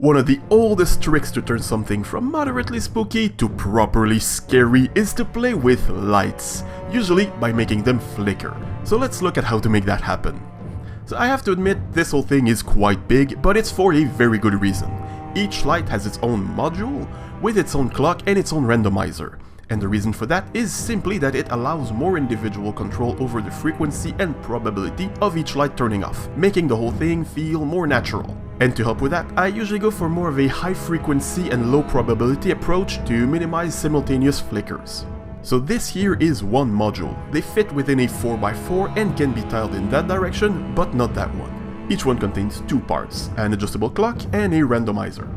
One of the oldest tricks to turn something from moderately spooky to properly scary is to play with lights, usually by making them flicker. So let's look at how to make that happen. So I have to admit this whole thing is quite big, but it's for a very good reason. Each light has its own module, with its own clock and its own randomizer. And the reason for that is simply that it allows more individual control over the frequency and probability of each light turning off, making the whole thing feel more natural. And to help with that, I usually go for more of a high frequency and low probability approach to minimize simultaneous flickers. So this here is one module. They fit within a 4x4 and can be tiled in that direction, but not that one. Each one contains two parts, an adjustable clock and a randomizer.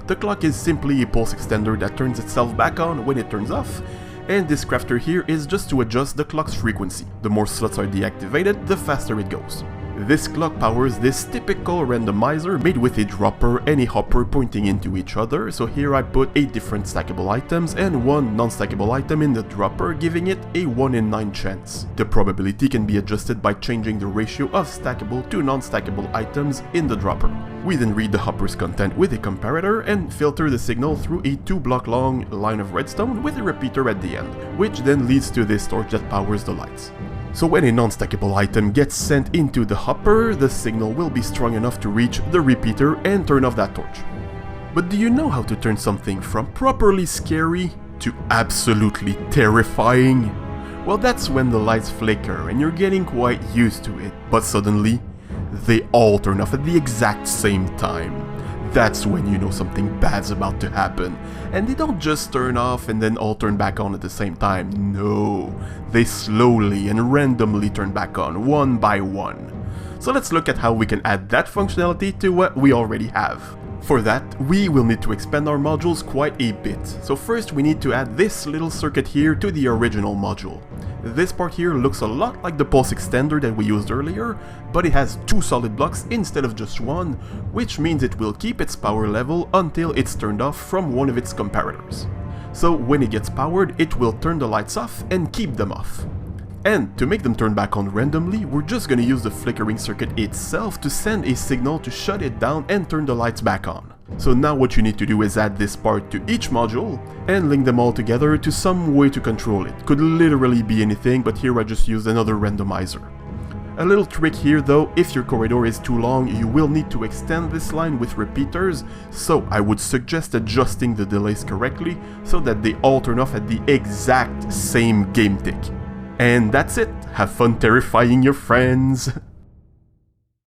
The clock is simply a pulse extender that turns itself back on when it turns off, and this crafter here is just to adjust the clock's frequency. The more slots are deactivated, the faster it goes. This clock powers this typical randomizer made with a dropper and a hopper pointing into each other, so here I put 8 different stackable items and one non-stackable item in the dropper, giving it a 1 in 9 chance. The probability can be adjusted by changing the ratio of stackable to non-stackable items in the dropper. We then read the hopper's content with a comparator and filter the signal through a 2-block long line of redstone with a repeater at the end, which then leads to this torch that powers the lights. So when a non-stackable item gets sent into the hopper, the signal will be strong enough to reach the repeater and turn off that torch. But do you know how to turn something from properly scary to absolutely terrifying? Well, that's when the lights flicker and you're getting quite used to it, but suddenly, they all turn off at the exact same time. That's when you know something bad's about to happen. And they don't just turn off and then all turn back on at the same time. No, they slowly and randomly turn back on, one by one. So let's look at how we can add that functionality to what we already have. For that, we will need to expand our modules quite a bit. So first we need to add this little circuit here to the original module. This part here looks a lot like the pulse extender that we used earlier, but it has 2 solid blocks instead of just one, which means it will keep its power level until it's turned off from one of its comparators. So when it gets powered, it will turn the lights off and keep them off. And to make them turn back on randomly, we're just gonna use the flickering circuit itself to send a signal to shut it down and turn the lights back on. So now what you need to do is add this part to each module and link them all together to some way to control it. Could literally be anything, but here I just used another randomizer. A little trick here though, if your corridor is too long, you will need to extend this line with repeaters, so I would suggest adjusting the delays correctly so that they all turn off at the exact same game tick. And that's it. Have fun terrifying your friends.